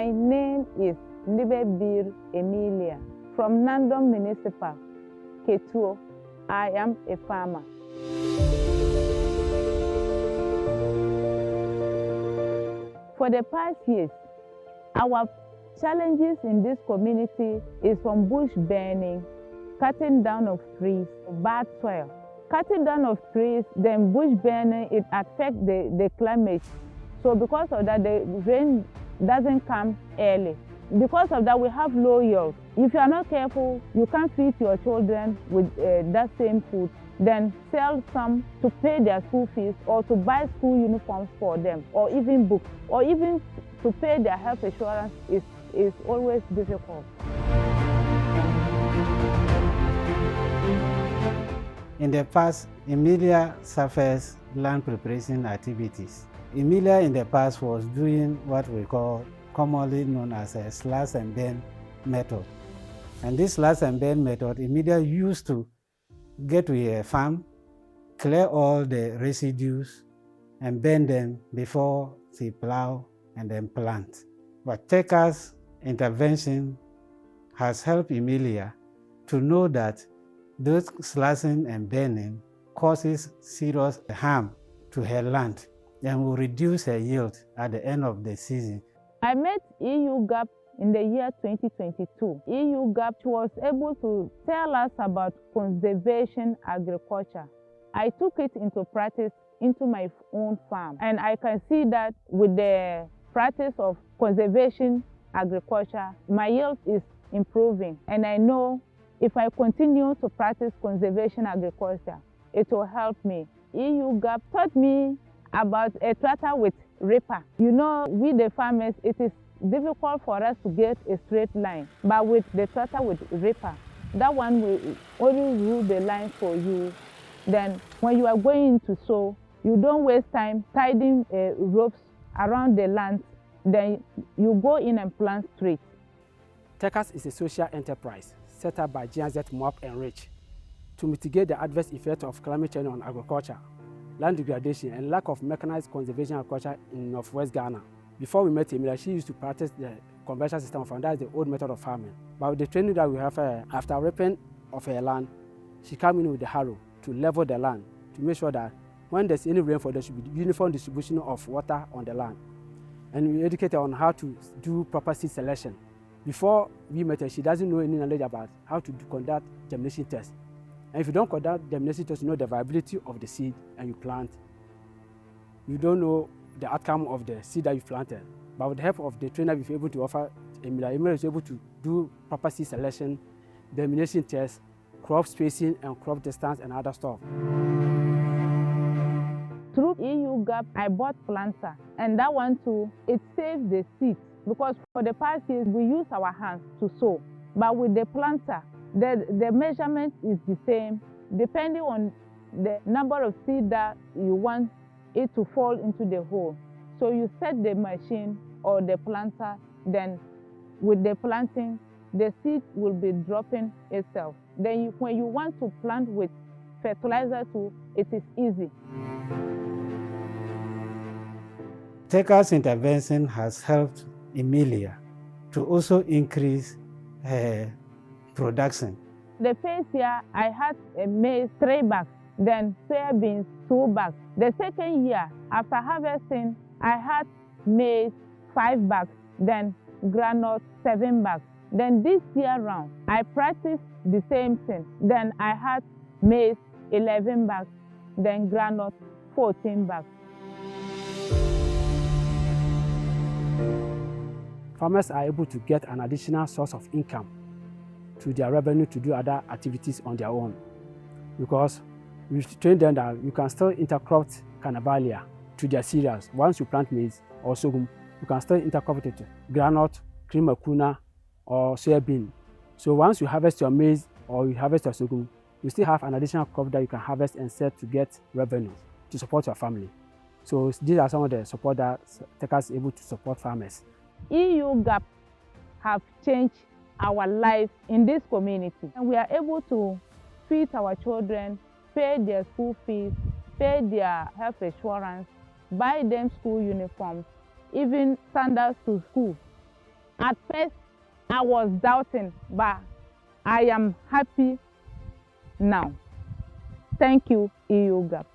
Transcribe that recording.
My name is Emilia from Nandom Municipal, Ketuo. I am a farmer. For the past years, our challenges in this community is from bush burning, cutting down of trees, bad soil. Cutting down of trees, then bush burning, it affects the climate. So because of that, the rain doesn't come early. Because of that, we have low yield. If you are not careful, you can't feed your children with that same food. Then sell some to pay their school fees or to buy school uniforms for them, or even books, or even to pay their health insurance is always difficult. In the past, Emilia suffers land preparation activities. Emilia in the past was doing what we call commonly known as a slash and burn method. And this slash and burn method, Emilia used to get to a farm, clear all the residues, and burn them before she plow and then plant. But Teka's intervention has helped Emilia to know that those slashing and burning causes serious harm to her land and will reduce her yield at the end of the season. I met EU GAP in the year 2022. EU GAP was able to tell us about conservation agriculture. I took it into practice into my own farm, and I can see that with the practice of conservation agriculture, my yield is improving, and I know if I continue to practice conservation agriculture, it will help me. EU GAP taught me about a tractor with ripper. You know, we the farmers, it is difficult for us to get a straight line, but with the tractor with ripper, that one will only rule the line for you. Then when you are going to sow, you don't waste time tying ropes around the land, then you go in and plant straight. Teka's is a social enterprise set up by GNZ MOP and RICH to mitigate the adverse effects of climate change on agriculture, land degradation, and lack of mechanized conservation agriculture in northwest Ghana. Before we met Emilia, she used to practice the conventional system of farming, that is the old method of farming. But with the training that we have after ripping of her land, she came in with the harrow to level the land, to make sure that when there's any rainfall, there should be uniform distribution of water on the land. And we educated her on how to do proper seed selection. Before we met her, she doesn't know any knowledge about how to conduct germination tests. And if you don't conduct germination tests, you know the viability of the seed and you plant. You don't know the outcome of the seed that you planted. But with the help of the trainer, we've been able to offer Emilia is able to do proper seed selection, germination tests, crop spacing and crop distance and other stuff. Through EU GAP, I bought planter, and that one too, it saved the seeds. Because for the past years, we use our hands to sow. But with the planter, the measurement is the same, depending on the number of seed that you want it to fall into the hole. So you set the machine or the planter, then with the planting, the seed will be dropping itself. Then when you want to plant with fertilizer too, it is easy. Teka's intervention has helped Emilia to also increase her production. The first year, I had maize 3 bags, then soybeans 2 bags. The second year, after harvesting, I had maize 5 bags, then groundnut 7 bags. Then this year round, I practiced the same thing. Then I had maize 11 bags, then groundnut 14 bags. Farmers are able to get an additional source of income to their revenue to do other activities on their own. Because we train them that you can still intercrop cannabalia to their cereals. Once you plant maize or sorghum, you can still intercrop it to groundnut, cream akuna, or soybean. So once you harvest your maize or you harvest your sorghum, you still have an additional crop that you can harvest and sell to get revenue to support your family. So these are some of the support that Teka's is able to support farmers. EU GAP have changed our lives in this community, and we are able to feed our children, pay their school fees, pay their health insurance, buy them school uniforms, even sandals to school. At first, I was doubting, but I am happy now. Thank you, EU GAP.